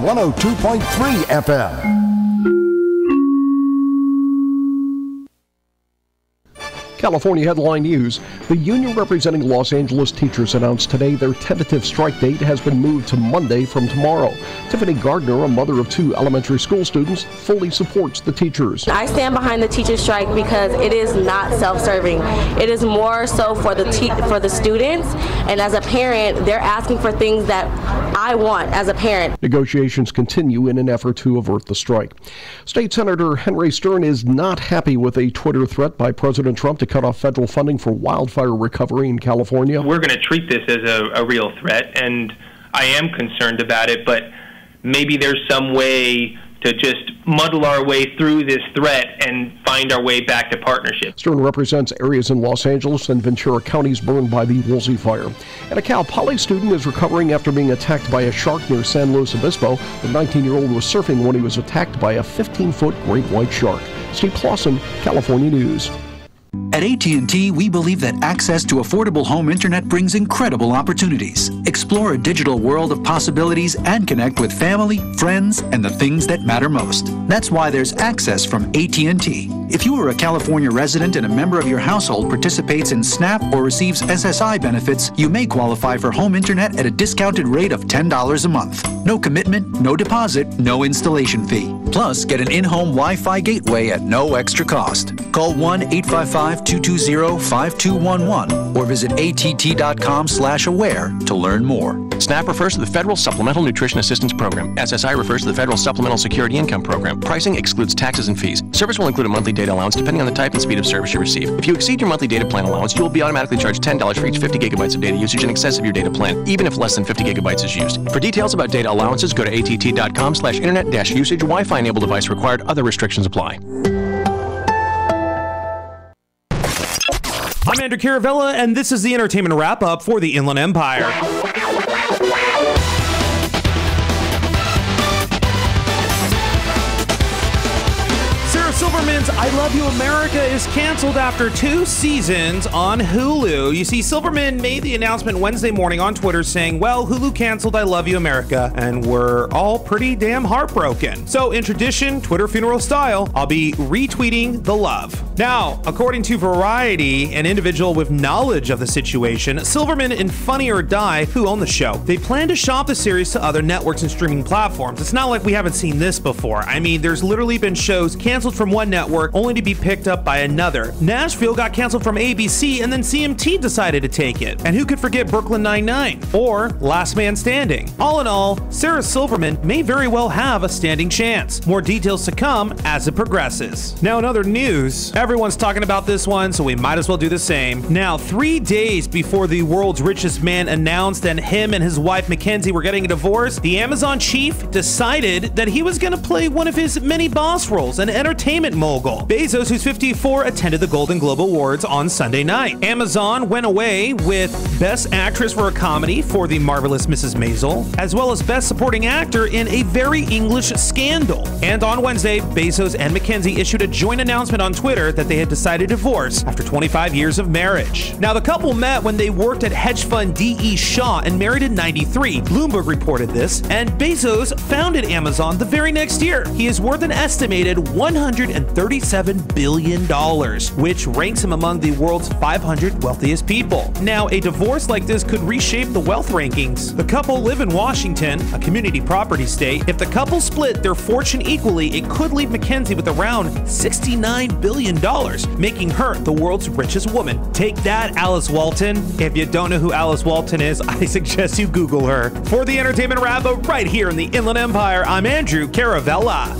102.3 FM. California headline news. The union representing Los Angeles teachers announced today their tentative strike date has been moved to Monday from tomorrow. Tiffany Gardner, a mother of 2 elementary school students, fully supports the teachers. I stand behind the teachers strike because it is not self-serving. It is more so for the students, and as a parent, they're asking for things that I want as a parent. Negotiations continue in an effort to avert the strike. State Senator Henry Stern is not happy with a Twitter threat by President Trump to cut off federal funding for wildfire recovery in California. We're going to treat this as a real threat, and I am concerned about it, but maybe there's some way to just muddle our way through this threat and find our way back to partnership. Stern represents areas in Los Angeles and Ventura counties burned by the Woolsey fire. And a Cal Poly student is recovering after being attacked by a shark near San Luis Obispo. The 19-year-old was surfing when he was attacked by a 15-foot great white shark. Steve Clausen, California News. At AT&T, we believe that access to affordable home internet brings incredible opportunities. Explore a digital world of possibilities and connect with family, friends, and the things that matter most. That's why there's access from AT&T. If you are a California resident and a member of your household participates in SNAP or receives SSI benefits, you may qualify for home internet at a discounted rate of $10 a month. No commitment, no deposit, no installation fee. Plus, get an in-home Wi-Fi gateway at no extra cost. Call 1-855-220-5211 or visit att.com/aware to learn more. SNAP refers to the Federal Supplemental Nutrition Assistance Program. SSI refers to the Federal Supplemental Security Income Program. Pricing excludes taxes and fees. Service will include a monthly data allowance depending on the type and speed of service you receive. If you exceed your monthly data plan allowance, you will be automatically charged $10 for each 50 gigabytes of data usage in excess of your data plan, even if less than 50 gigabytes is used. For details about data allowances, go to att.com/internet-usage. Wi-Fi enabled device required. Other restrictions apply. I'm Andrew Caravella, and this is the entertainment wrap-up for the Inland Empire. Silverman's I Love You America is canceled after 2 seasons on Hulu. You see, Silverman made the announcement Wednesday morning on Twitter saying, well, Hulu canceled I Love You America, and we're all pretty damn heartbroken. So in tradition, Twitter funeral style, I'll be retweeting the love. Now, according to Variety, an individual with knowledge of the situation, Silverman and Funny or Die, who own the show, they plan to shop the series to other networks and streaming platforms. It's not like we haven't seen this before. I mean, there's literally been shows canceled from one network only to be picked up by another. Nashville got canceled from ABC and then CMT decided to take it. And who could forget Brooklyn Nine-Nine or Last Man Standing? All in all, Sarah Silverman may very well have a standing chance. More details to come as it progresses. Now in other news, everyone's talking about this one, so we might as well do the same. Now, 3 days before the world's richest man announced that him and his wife Mackenzie were getting a divorce, the Amazon chief decided that he was going to play one of his many boss roles, an entertainment mogul. Bezos, who's 54, attended the Golden Globe Awards on Sunday night. Amazon went away with Best Actress for a Comedy for The Marvelous Mrs. Maisel, as well as Best Supporting Actor in A Very English Scandal. And on Wednesday, Bezos and Mackenzie issued a joint announcement on Twitter that they had decided to divorce after 25 years of marriage. Now, the couple met when they worked at hedge fund D.E. Shaw and married in '93. Bloomberg reported this, and Bezos founded Amazon the very next year. He is worth an estimated $137 billion, which ranks him among the world's 500 wealthiest people. Now, a divorce like this could reshape the wealth rankings. The couple live in Washington, a community property state. If the couple split their fortune equally, it could leave Mackenzie with around $69 billion, making her the world's richest woman. Take that, Alice Walton. If you don't know who Alice Walton is, I suggest you Google her. For the entertainment wrap-up right here in the Inland Empire, I'm Andrew Caravella.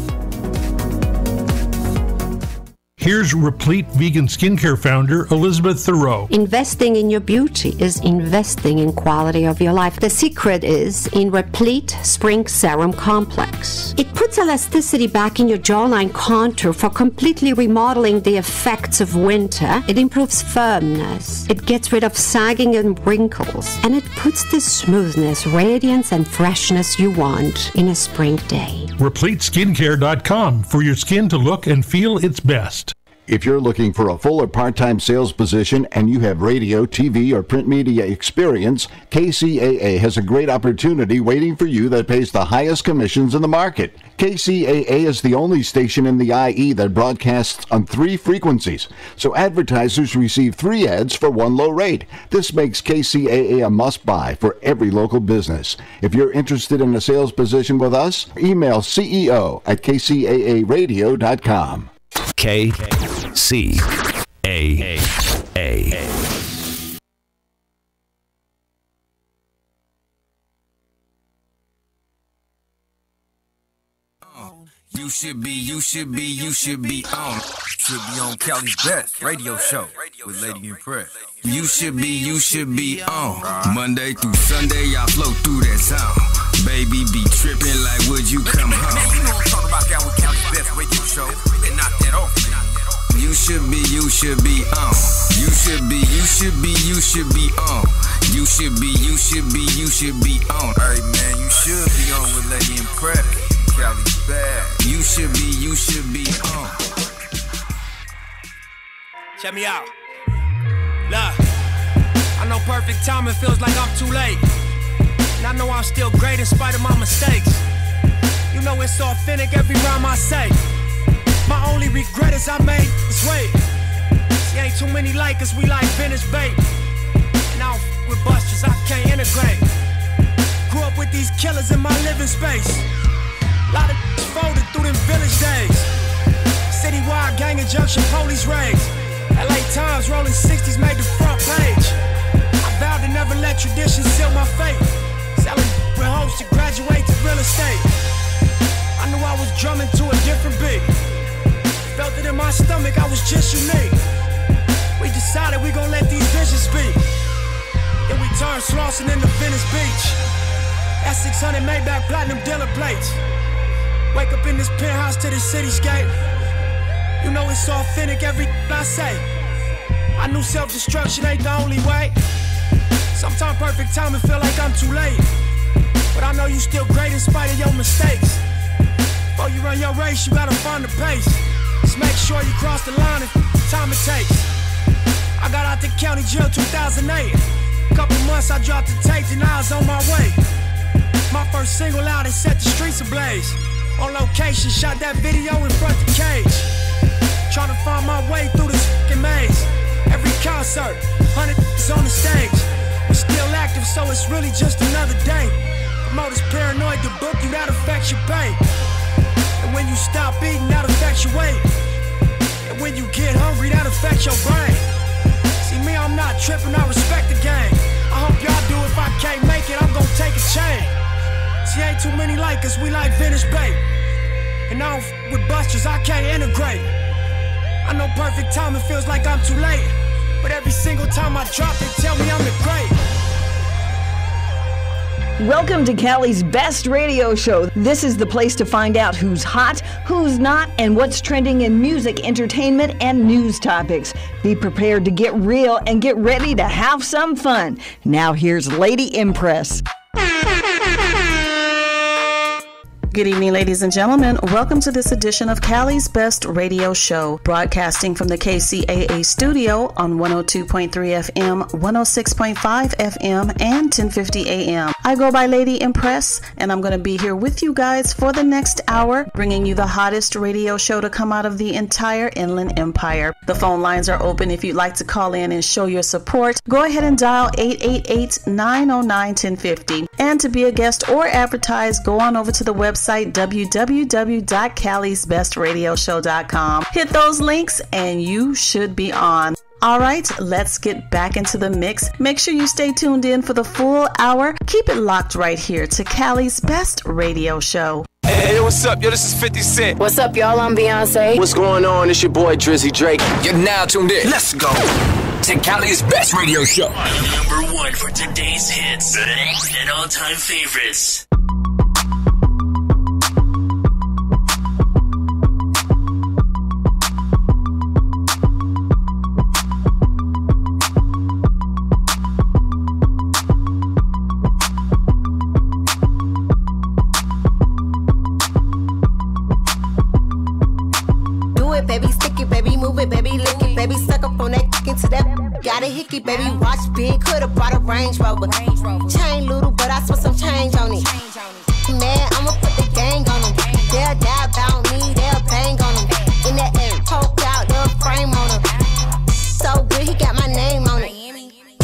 Here's Replete Vegan Skincare founder Elizabeth Thoreau. Investing in your beauty is investing in quality of your life. The secret is in Replete Spring Serum Complex. It puts elasticity back in your jawline contour for completely remodeling the effects of winter. It improves firmness. It gets rid of sagging and wrinkles. And it puts the smoothness, radiance, and freshness you want in a spring day. RepleteSkincare.com for your skin to look and feel its best. If you're looking for a full or part-time sales position and you have radio, TV, or print media experience, KCAA has a great opportunity waiting for you that pays the highest commissions in the market. KCAA is the only station in the IE that broadcasts on 3 frequencies, so advertisers receive 3 ads for 1 low rate. This makes KCAA a must-buy for every local business. If you're interested in a sales position with us, email CEO@KCAAradio.com. KCAA. You should be on Cali's Best Radio Show with Lady Impress. You should be on Monday through Sunday. I flow through that sound. Baby be tripping like, would you come home? Man, you know I'm talking about that with Cali's Best Radio Show. And knock that off, man. You should be on. You should be on. You should be on. Hey man, you should be on with Lady Impress. Cali's Bad. You should be on. Check me out. Look, I know perfect timing feels like I'm too late. And I know I'm still great in spite of my mistakes. You know it's authentic every rhyme I say. My only regret is I made this wait. See, ain't too many like us, we like vintage bait. And I don't with busters, I can't integrate. Grew up with these killers in my living space. Lot of folded through them village days. Citywide gang injunction, police raids. LA Times rolling 60s made the front page. I vowed to never let tradition seal my fate. Selling with hopes to graduate to real estate. I knew I was drumming to a different beat. Felt it in my stomach, I was just unique. We decided we gon' let these visions speak. Then we turned Slauson into Venice Beach. That 600 Maybach platinum dealer plates. Wake up in this penthouse to the cityscape. You know it's authentic everything I say. I knew self-destruction ain't the only way. Sometimes perfect timing feel like I'm too late. But I know you still great in spite of your mistakes. Before you run your race, you gotta find the pace. Just make sure you cross the line and time it takes. I got out the county jail 2008. Couple months I dropped the tape and I was on my way. My first single out and set the streets ablaze. On location, shot that video in front the cage. Trying to find my way through this fucking maze. Every concert, 100 is on the stage. We're still active, so it's really just another day. Promoters paranoid to book you, that affects your pay. And when you stop eating, that affects your weight. And when you get hungry, that affects your brain. See me, I'm not tripping, I respect the game. I hope y'all do. If I can't make it, I'm gonna take a chain. See, ain't too many like us, we like vintage bait. And I don't with busters, I can't integrate. I know perfect timing feels like I'm too late. But every single time I drop, they tell me I'm the great. Welcome to Cali's Best Radio Show. This is the place to find out who's hot, who's not, and what's trending in music, entertainment, and news topics. Be prepared to get real and get ready to have some fun. Now here's Lady Impress. Good evening, ladies and gentlemen. Welcome to this edition of Cali's Best Radio Show, broadcasting from the KCAA studio on 102.3 FM, 106.5 FM, and 1050 AM. I go by Lady Impress, and I'm going to be here with you guys for the next hour, bringing you the hottest radio show to come out of the entire Inland Empire. The phone lines are open if you'd like to call in and show your support. Go ahead and dial 888-909-1050. And to be a guest or advertise, go on over to the website www.calisbestradioshow.com. Hit those links and you should be on. All right, let's get back into the mix. Make sure you stay tuned in for the full hour. Keep it locked right here to Cali's Best Radio Show. Hey, what's up? Yo, this is 50 Cent. What's up, y'all? I'm Beyonce. What's going on? It's your boy, Drizzy Drake. You're now tuned in. Let's go to Cali's Best Radio Show. Number one for today's hits and all-time favorites. baby, stick it, baby, move it, baby, lick it, baby, suck up on that into that. Got a hickey, baby, watch big, coulda brought a Range Rover. Chain little, but I spent some change on it. Man, I'ma put the gang on them. They'll die about me, they'll bang on them. In that air, poke out, little frame on them. So good, he got my name on it.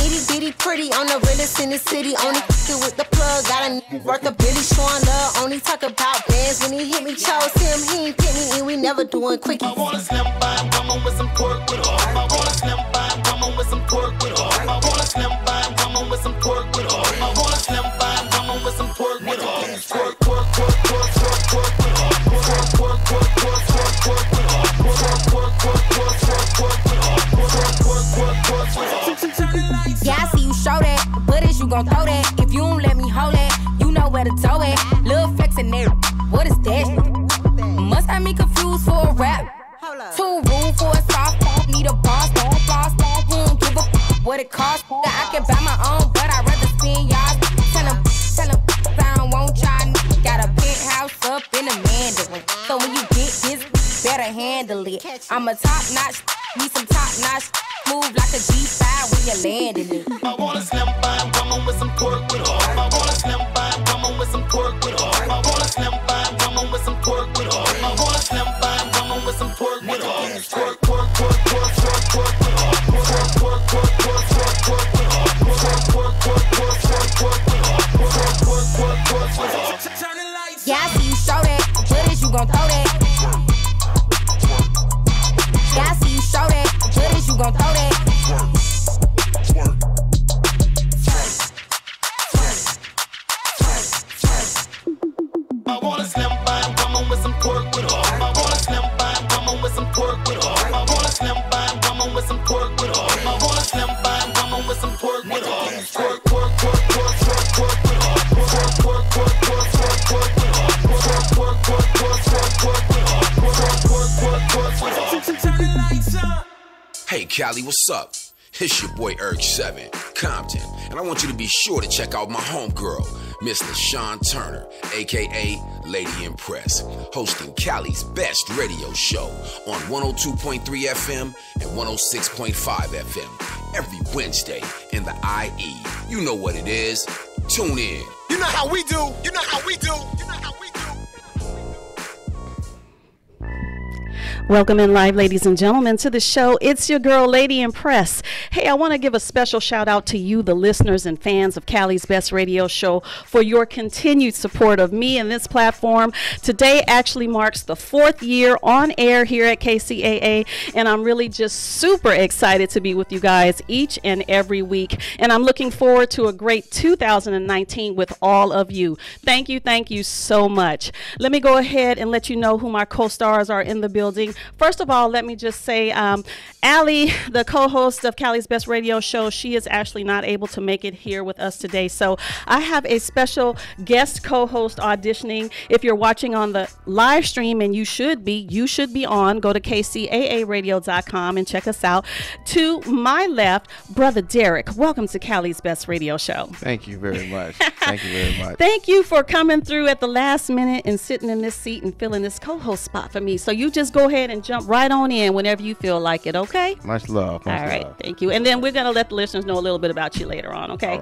Itty bitty pretty, on the realest in the city. Only f***ing with the plug, got a worth a Billy showing love. Only talk about bands when he hit me, chose him, he ain't pick me, and we never doing quickies. I wanna slim by woman with some pork with oil. I wanna slim by woman with some pork with oil. I wanna slim by woman with some pork with oil. I wanna slim by woman with some pork with oil. Pork, pork, pork, pork, pork, pork with oil. Pork, pork, pork, pork, pork, pork with oil. Pork, pork, pork, pork, pork, pork with oil. Pork, pork, pork, pork, pork. Yeah, I see you show that, but is you gon' throw that? If you don't let me hold it, you know where to tow it. Lil' flex in there, what is that? Must have me confused for a rap. Too rude for a soft phone, need a boss, don't floss, don't give a what it costs. I can buy my own, but I'd rather spend y'all. Tell him, I don't want y'all. Got a penthouse up in the Mandarin. So when you get this, better handle it. I'm a top notch, need some top notch. Move like a G5 when you landing it. I wanna slim by woman with some pork with oil. I wanna slim by woman with some pork with oil. I wanna slim by woman with some pork with oil. I wanna slim by woman with some pork with oil. Pork, pork, pork, pork, pork, pork with oil. Pork, pork, pork, pork, pork, pork with oil. Pork, pork, pork, pork, pork, pork with oil. Pork, pork, pork, pork, pork. Yeah, I see you show that, but is you gon' throw that? Yeah, I see you show that, but is you gon' throw that? I wanna slim by woman with some pork with oil. I wanna slim by woman with some pork with oil. I wanna slim by woman with some pork with oil. I wanna slim by woman with some pork with oil. Pork, pork, pork, pork, pork, pork with oil. Pork, pork, pork, pork, pork, pork with oil. Pork, pork, pork, pork, pork, pork with oil. Pork, pork, pork, pork with oil. Turn the lights up. Hey Cali, what's up? It's your boy Erg7, Compton, and I want you to be sure to check out my homegirl, Miss LaShawn Turner, aka Lady Impress, hosting Cali's best radio show on 102.3 FM and 106.5 FM every Wednesday in the IE. You know what it is. Tune in. You know how we do. You know how we do. You know how we do. Welcome in live, ladies and gentlemen, to the show. It's your girl, Lady Impress. Hey, I want to give a special shout out to you, the listeners and fans of Cali's Best Radio Show, for your continued support of me and this platform. Today actually marks the 4th year on air here at KCAA, and I'm really just super excited to be with you guys each and every week. And I'm looking forward to a great 2019 with all of you. Thank you so much. Let me go ahead and let you know who my co-stars are in the building. First of all, let me just say, Allie, the co-host of Cali's Best Radio Show, she is actually not able to make it here with us today. So I have a special guest co-host auditioning. If you're watching on the live stream, and you should be on, go to KCAAradio.com and check us out. To my left, Brother Derek. Welcome to Cali's Best Radio Show. Thank you very much. Thank you very much. Thank you for coming through at the last minute and sitting in this seat and filling this co-host spot for me. So you just go ahead and jump right on in whenever you feel like it, okay? Much love. All right, thank you. And then we're going to let the listeners know a little bit about you later on, okay?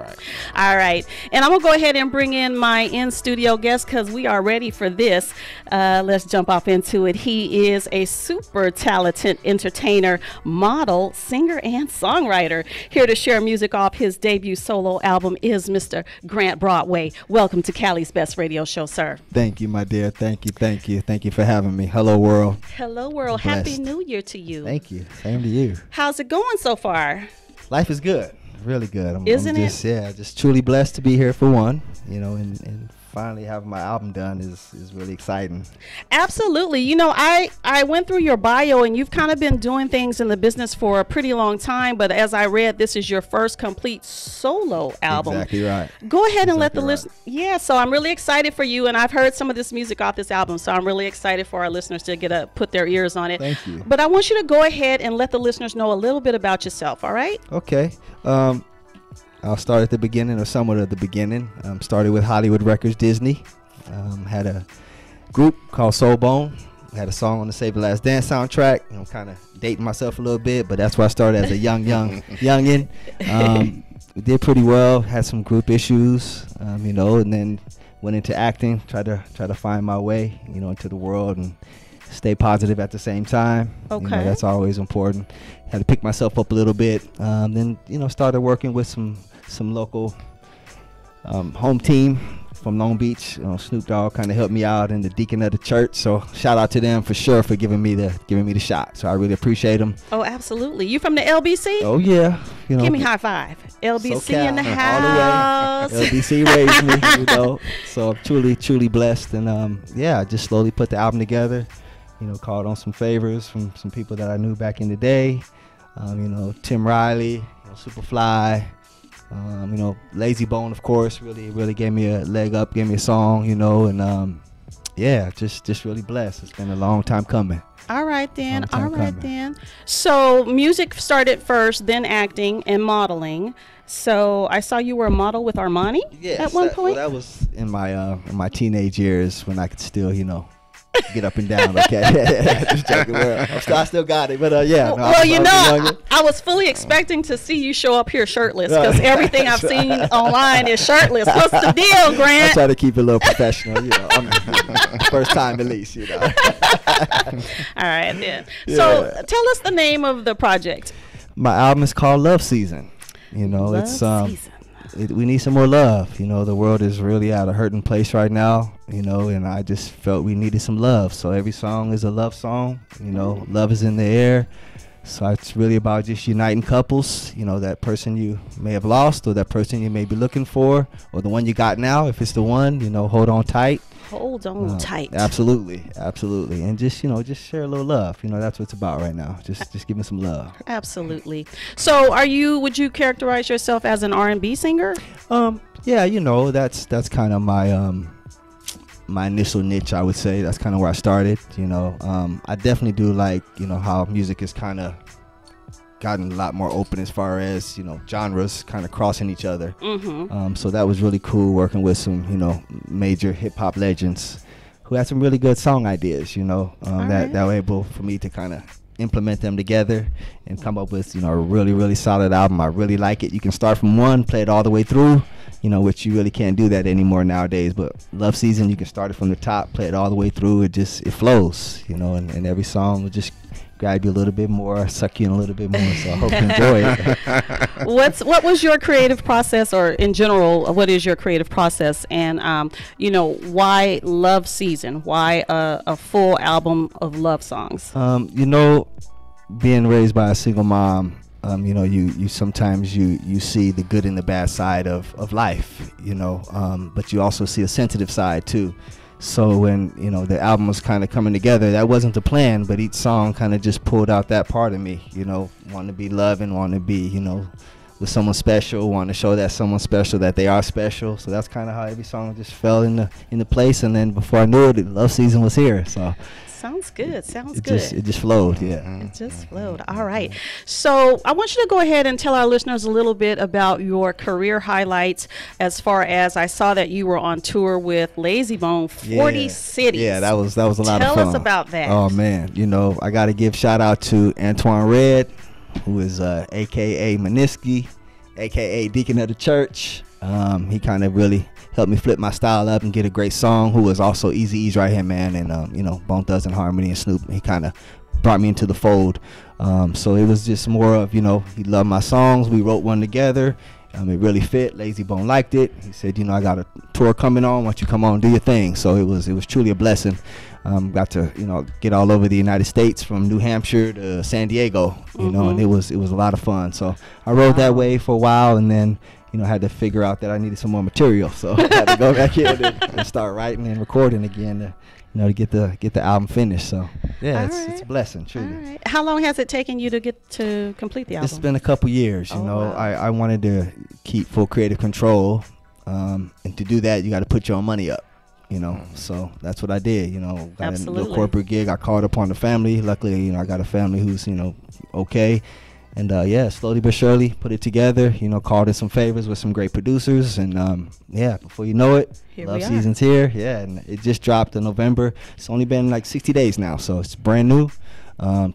All right. And I'm going to go ahead and bring in my in-studio guest because we are ready for this. Let's jump off into it. He is a super talented entertainer, model, singer, and songwriter. Here to share music off his debut solo album is Mr. Grant Broadway. Welcome to Cali's Best Radio Show, sir. Thank you, my dear. Thank you. Thank you for having me. Hello, world. Hello, world. Happy New Year to you. Thank you. Same to you. How's it going so far? Life is good. Really good. Isn't it? Just truly blessed to be here for one, and finally having my album done is really exciting. Absolutely. You know, I went through your bio, and you've kind of been doing things in the business for a pretty long time, but as I read, this is your first complete solo album. Exactly right. Go ahead and let the listeners, so I'm really excited for you, and I've heard some of this music off this album, so I'm really excited for our listeners to put their ears on it. Thank you. But I want you to go ahead and let the listeners know a little bit about yourself, all right? Okay. I'll start at the beginning, or somewhat at the beginning. Started with Hollywood Records, Disney. Had a group called Soulbone. had a song on the Save the Last Dance soundtrack. You know, kind of dating myself a little bit, but that's where I started as a youngin. We did pretty well. Had some group issues, you know, and then went into acting. Tried to find my way, you know, into the world and stay positive at the same time. Okay. You know, that's always important. Had to pick myself up a little bit. Then, you know, started working with some local home team from Long Beach. You know, Snoop Dogg kind of helped me out, and the deacon of the church. So shout out to them for sure for giving me the shot. So I really appreciate them. Oh, absolutely. You from the LBC? Oh yeah. You know, give me high five. LBC SoCal, in the all house. the way. LBC raised me, you know. So I'm truly blessed, and yeah, I just slowly put the album together. You know, called on some favors from some people that I knew back in the day. You know, Tim Riley, you know, Superfly. You know, Lazy Bone, of course, really gave me a leg up, gave me a song, you know, and yeah, just really blessed. It's been a long time coming. All right then. So music started first, then acting and modeling. So I saw you were a model with Armani at one point. Well, that was in my teenage years when I could still, you know, get up and down. Okay, just joking. I still got it, but yeah. No, well, you know, I was fully expecting to see you show up here shirtless because everything I've seen online is shirtless. What's the deal, Grant? I try to keep it a little professional, you know. First time at least, you know. All right then. Yeah. So tell us the name of the project. My album is called Love Season. You know, Love Season. We need some more love. You know, the world is really at a hurting place right now, you know, and I just felt we needed some love. So every song is a love song. You know, love is in the air. So it's really about just uniting couples, you know, that person you may have lost or that person you may be looking for or the one you got now. If it's the one, you know, hold on tight. Hold on tight. Absolutely. And just, you know, just share a little love. You know, that's what it's about right now. Just give me some love. Absolutely. So would you characterize yourself as an R&B singer? Yeah, you know, that's kind of my initial niche, I would say. That's kind of where I started, you know. I definitely do like, you know, how music has kind of gotten a lot more open as far as, you know, genres kind of crossing each other. Mm-hmm. So that was really cool working with some, you know, major hip hop legends who had some really good song ideas, you know, that were able for me to kind of implement them together and come up with, you know, a really solid album. I really like it. You can start from one, play it all the way through, you know, which you really can't do that anymore nowadays. But Love Season, you can start it from the top, play it all the way through. It flows, you know, and every song will just grab you a little bit more, suck you in a little bit more. So I hope you enjoy it. What was your creative process, or in general, what is your creative process? And you know, why Love Season? Why a full album of love songs? You know, being raised by a single mom, you know, you sometimes you see the good and the bad side of life, you know, but you also see a sensitive side too. So when, you know, the album was kind of coming together, that wasn't the plan, but each song kind of just pulled out that part of me, you know, wanting to be loving, wanting to be, you know, with someone special, wanting to show that someone special that they are special. So that's kind of how every song just fell into place. And then before I knew it, Love Season was here. So sounds good. It just flowed, yeah. It just flowed. All right. So I want you to go ahead and tell our listeners a little bit about your career highlights, as far as I saw that you were on tour with Lazy Bone, 40 cities. Yeah, that was a lot of fun. Tell us about that. Oh man, you know, I got to give shout out to Antoine Red, who is AKA Maniski, AKA Deacon of the Church. He kind of really helped me flip my style up and get a great song, who was also Eazy-E's right hand man, and you know, Bone Thugs and Harmony and Snoop. He kind of brought me into the fold. So it was just more of, you know, he loved my songs. We wrote one together. It really fit. Lazy Bone liked it. He said, you know, I got a tour coming on. Why don't you come on and do your thing? So it was truly a blessing. Got to, you know, get all over the United States, from New Hampshire to San Diego, you know, and it was a lot of fun. So I rode that way for a while, and then, you know, had to figure out that I needed some more material. So I had to go back in and start writing and recording again to, you know, to get the album finished. So yeah, it's a blessing, truly. All right. How long has it taken you to complete the album? It's been a couple years. You know, wow. I wanted to keep full creative control, and to do that, you got to put your own money up. You know, so that's what I did. You know, got a little corporate gig. I called upon the family. Luckily, you know, I got a family who's, you know, okay. And yeah, slowly but surely put it together. You know, called in some favors with some great producers, and yeah, before you know it, Love Season's here. Yeah, and it just dropped in November. It's only been like 60 days now, so it's brand new.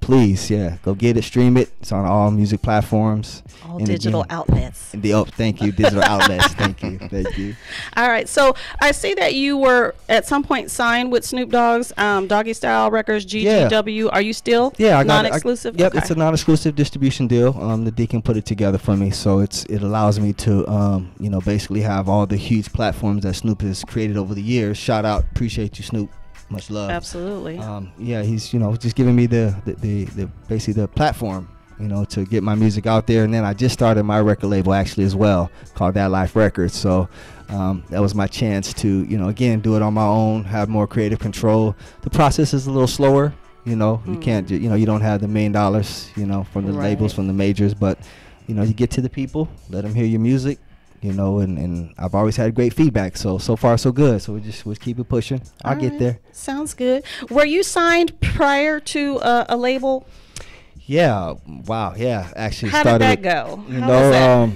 Please, yeah, go get it, stream it. It's on all music platforms, all digital outlets. Thank you, digital outlets. Thank you. All right, so I see that you were at some point signed with Snoop Dogg's Doggy Style Records, GGW. Yeah. Are you still non-exclusive? Yep, it's a non-exclusive distribution deal. The Deacon put it together for me, so it allows me to you know, basically have all the huge platforms that Snoop has created over the years. Shout out, appreciate you, Snoop. Much love. Absolutely. Yeah, he's, you know, just giving me the basically the platform, you know, to get my music out there. And then I just started my record label actually as well, called That Life Records. So that was my chance to, you know, again, do it on my own, have more creative control. The process is a little slower, you know. You can't, you know, you don't have the $1 million, you know, from the labels, from the majors, but you know, you get to the people, let them hear your music. You know, and I've always had great feedback. So far, so good. So we'll keep it pushing. I'll get there. Yours good. Were you signed prior to a label? Yeah. Wow. Yeah. Actually, how did that go? You know,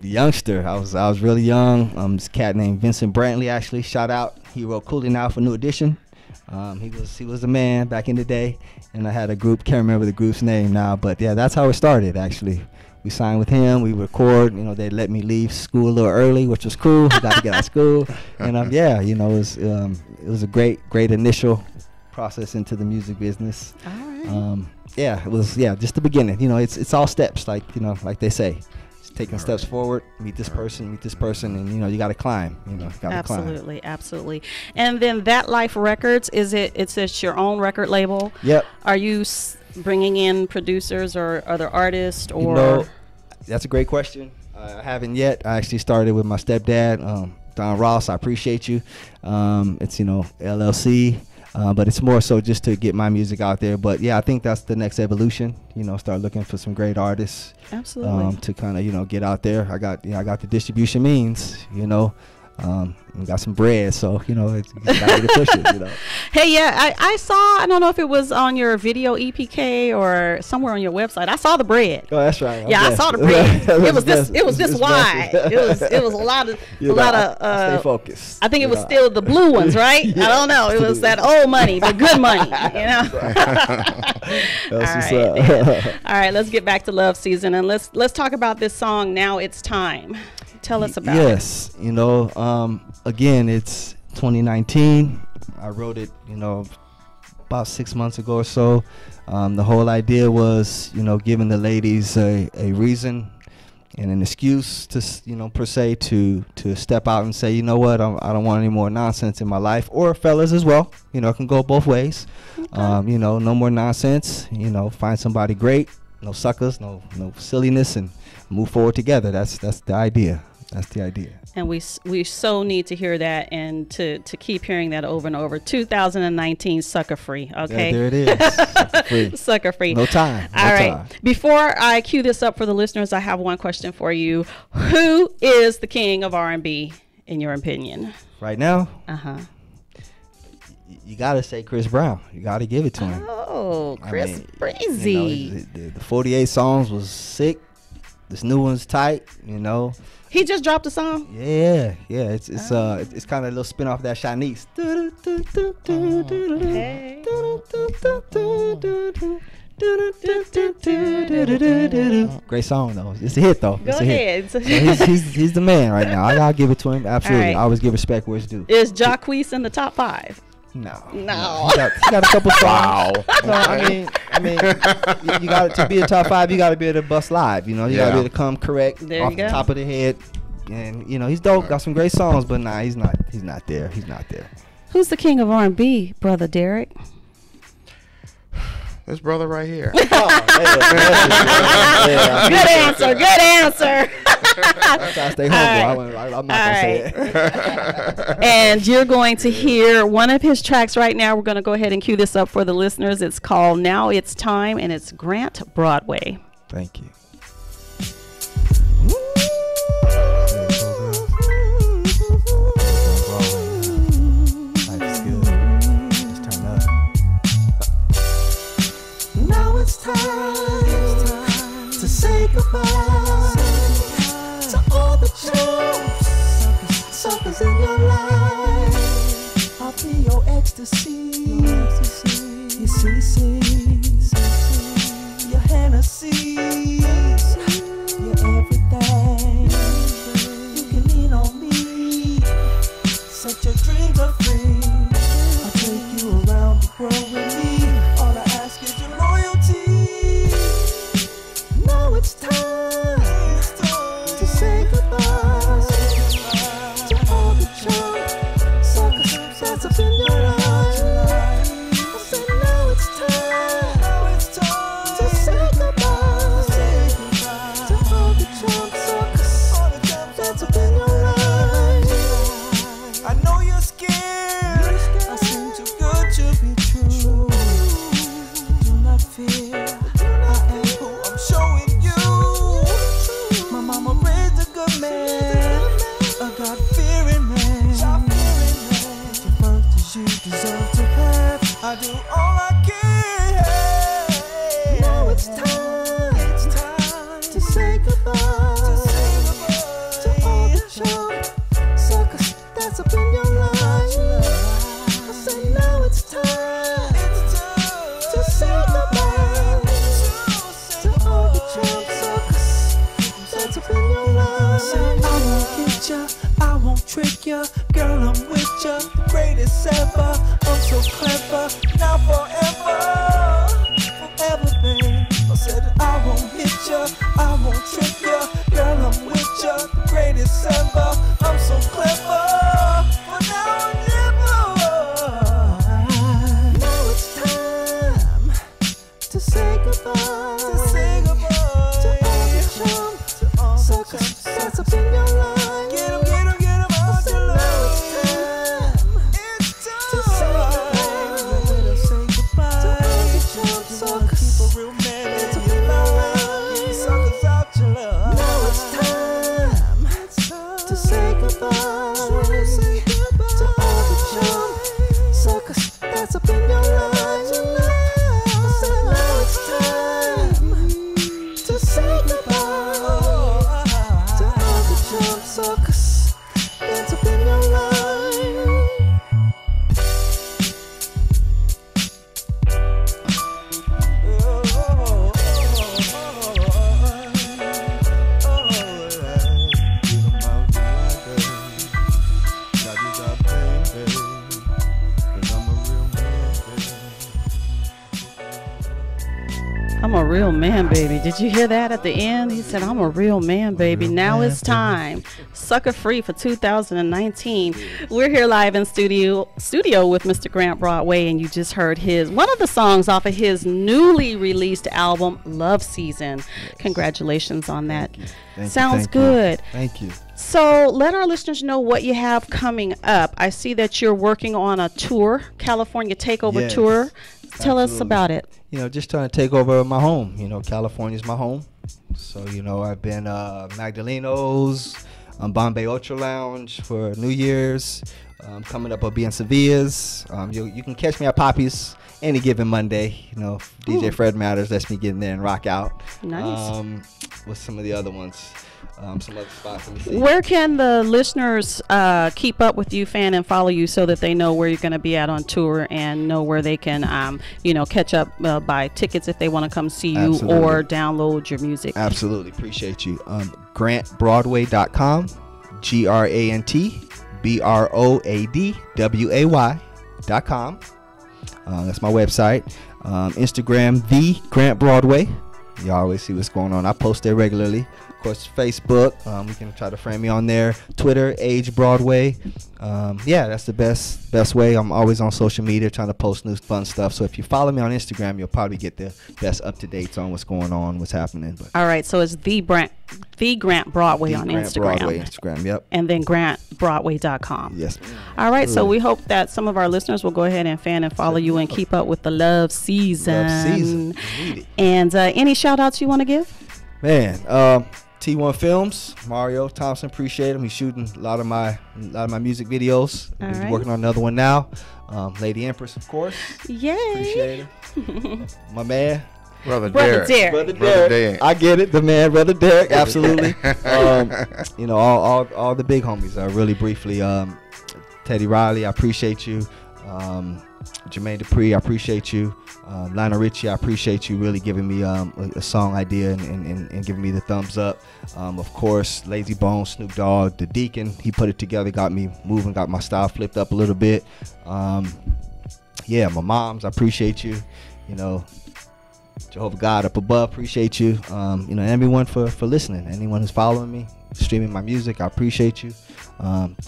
youngster. I was really young. This cat named Vincent Brantley. Actually, shout out. He wrote "Cooling Out" for New Edition. He was the man back in the day, and I had a group. Can't remember the group's name now, but yeah, that's how it started. Actually. We signed with him. We record. You know, they let me leave school a little early, which was cool. I got to get out of school, and yeah, you know, it was a great initial process into the music business. All right. Yeah, it was just the beginning. You know, it's all steps, like, you know, like they say, it's taking steps forward. Meet this person, and you know, you got to climb. You know, Absolutely. And then That Life Records, it's your own record label? Yep. Are you bringing in producers or other artists, or? You know, that's a great question. I haven't yet. I actually started with my stepdad, Don Ross. I appreciate you. It's, you know, LLC, but it's more so just to get my music out there. But yeah, I think that's the next evolution. You know, start looking for some great artists. Absolutely. To kind of, you know, get out there. I got the distribution means. You know. Got some bread, so you know, it's got to push it, you know. Hey, yeah, I saw. I don't know if it was on your video EPK or somewhere on your website. I saw the bread. Oh, that's right. Yeah, I saw the bread. It was this wide. It was a lot of stay focused. I think it was still the blue ones, right? Yeah, I don't know. It was that old money, but good money, you know. All right, let's get back to Love Season, and let's talk about this song. Now It's Time. Tell us about it. Yes, you know, again, it's 2019. I wrote it, you know, about 6 months ago or so. The whole idea was, you know, giving the ladies a reason and an excuse to, you know, per se, to step out and say, you know what, I don't want any more nonsense in my life. Or fellas as well, you know, it can go both ways. Okay. You know, no more nonsense. You know, find somebody great, no suckers, no silliness, and move forward together. That's the idea. That's the idea. And we so need to hear that, and to keep hearing that over and over. 2019 sucker free. Okay. Yeah, there it is. Sucker free. Sucker free. No time. All right. Before I cue this up for the listeners, I have one question for you. Who is the king of R&B in your opinion? Right now? Uh-huh. You gotta say Chris Brown. You gotta give it to him. Oh, Chris Breezy. You know, the 48 songs was sick. This new one's tight. You know. He just dropped a song. Yeah. It's kind of a little spin off that Shanice. Great song though. It's a hit though. Go ahead. So he's the man right now. I gotta give it to him. Absolutely. Right. I always give respect where it's due. Is Jacquees in the top 5? No. He got a couple songs. Wow. No, I mean, you got to be a top 5. You got to be able to bust live. You know, you got to be able to come correct off the top of the head. And you know, he's dope. Got some great songs, but he's not there. He's not there. Who's the king of R&B, brother Derek? This brother right here. Good answer. Good answer. I stay humble. Right. I'm not gonna say it. And you're going to hear one of his tracks right now. We're going to go ahead and cue this up for the listeners. It's called "Now It's Time," and it's Grant Broadway. Thank you. It's time to goodbye to all the chumps, suckers in your life. I'll be your ecstasy, your CC's, your Hennessy, your everything. You can lean on me, set your dreams are free. I'll take you around the world with me. All I ask is your loyalty. Now it's time to say goodbye to all the chump suckers that's up in your life. I said now it's time to say goodbye to all the chump suckers that's up in your life. I know you're scared. I seem too good to be true. Do not fear. I am who I'm showing you. My mama raised a good man, a God-fearing man. But your first is you deserve to have. I do all I can. Now it's time to say goodbye to all the chump suckers that's up in your life. I say now it's time to say goodbye to all the chump suckers that's up in your life. I won't hit ya, I won't trick ya, girl I'm with ya, the greatest ever. I'm so clever, now forever, forever, babe. I said I won't hit ya, I won't trick ya, girl I'm with ya, the greatest ever. I'm so clever, but now or never. Now it's time to say goodbye to all the chump suckers that's up in your life. Get 'em out your life. It's time to say goodbye to all the chump suckers. Keep a real man that's up in your life. Suckers out your love. Now it's time to say goodbye to all the chump suckers that's up in your life. I said now it's time to say goodbye to all the chump suckers that's up in your life. I'm a real man, baby. Did you hear that at the end? He said, I'm a real man, baby. Now it's time. Sucker Free for 2019. We're here live in studio with Mr. Grant Broadway, and you just heard one of the songs off of his newly released album, Love Season. Congratulations on that. Sounds good. Thank you. So let our listeners know what you have coming up. I see that you're working on a tour, California Takeover Tour. Tell us about it. Just trying to take over my home. California's my home. So, I've been Magdaleno's, Bombay Ultra Lounge for New Year's. Coming up, I'll be in Sevilla's. You can catch me at Poppy's any given Monday. DJ Fred Matters lets me get in there and rock out. Nice. With some of the other ones. Some other spots. Let me see. Where can the listeners keep up with you, fan, and follow you so that they know where you're going to be at on tour and know where they can, catch up, buy tickets if they want to come see you or download your music? Absolutely. Appreciate you. GrantBroadway.com, GrantBroadway.com. That's my website. Instagram, The Grant Broadway. You always see what's going on. I post there regularly. Of course, Facebook. You can try to friend me on there. Twitter, Age Broadway. That's the best way. I'm always on social media trying to post new fun stuff. So if you follow me on Instagram, you'll probably get the best up-to-dates on what's going on, what's happening. But all right, so it's The Grant Broadway on Instagram. Broadway, Instagram, yep. And then GrantBroadway.com. Yes. All right, so we hope that some of our listeners will go ahead and fan and follow you and keep up with the Love Season. Love Season. And any shout-outs you want to give? Man, T1 Films, Mario Thompson, appreciate him. He's shooting a lot of my music videos. He's working on another one now. Lady Empress, of course. Yay. Appreciate him. My man, Brother Derek. Brother Derek. I get it. The man, Brother Derek. Absolutely. You know, all the big homies. Really briefly, Teddy Riley, I appreciate you. Jermaine Dupri, I appreciate you. Lionel Richie, I appreciate you really giving me a song idea and giving me the thumbs up. Of course, Lazy Bones, Snoop Dogg, the Deacon, he put it together, got me moving, got my style flipped up a little bit. Yeah, my moms, I appreciate you. You know, Jehovah God up above, appreciate you. You know, everyone for listening, anyone who's following me, streaming my music, I appreciate you.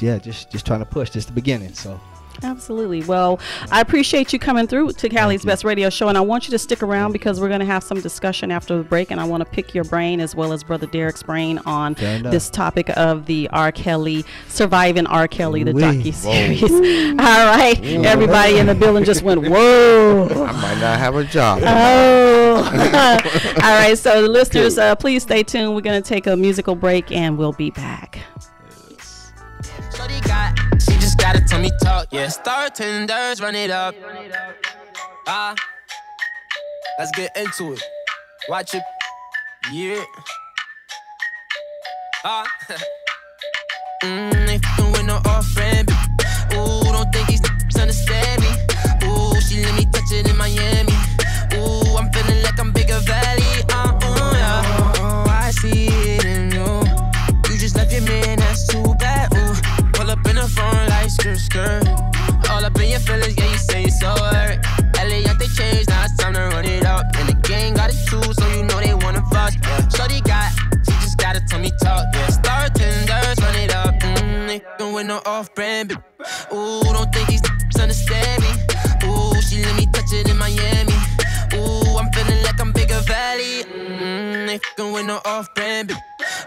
Yeah, just trying to push. This is the beginning, so. Absolutely. Well, I appreciate you coming through to Cali's Best Radio Show, and I want you to stick around because we're going to have some discussion after the break, and I want to pick your brain as well as Brother Derek's brain on this topic of the R. Kelly, Surviving R. Kelly, the docuseries. All right. Everybody in the building just went, whoa. I might not have a job. Oh. All right. So, the listeners, please stay tuned. We're going to take a musical break, and we'll be back. She just got a tummy talk, yeah. Star tenders, run it up. Let's get into it. Watch it, yeah. They fucking with no off friend. Ooh, don't think these understand me. Ooh, she let me touch it in Miami. Ooh, I'm feeling like I'm Bigger Valley. Yeah. I see it in you. You just left your man, that's too bad. Ooh. Pull up in the front like skirt. All up in your feelings, yeah, you say you so hurt. Elliot, they changed, now it's time to run it up. And the gang got it too, so you know they wanna fuss. Yeah. Shorty she just got a tummy talk. Yeah. Star tenders, run it up. They fucking with no off-brand. Ooh, don't think these understand me. Ooh, she let me touch it in Miami. Ooh, I'm feeling like I'm Bigger Valley. They fucking with no off-brand.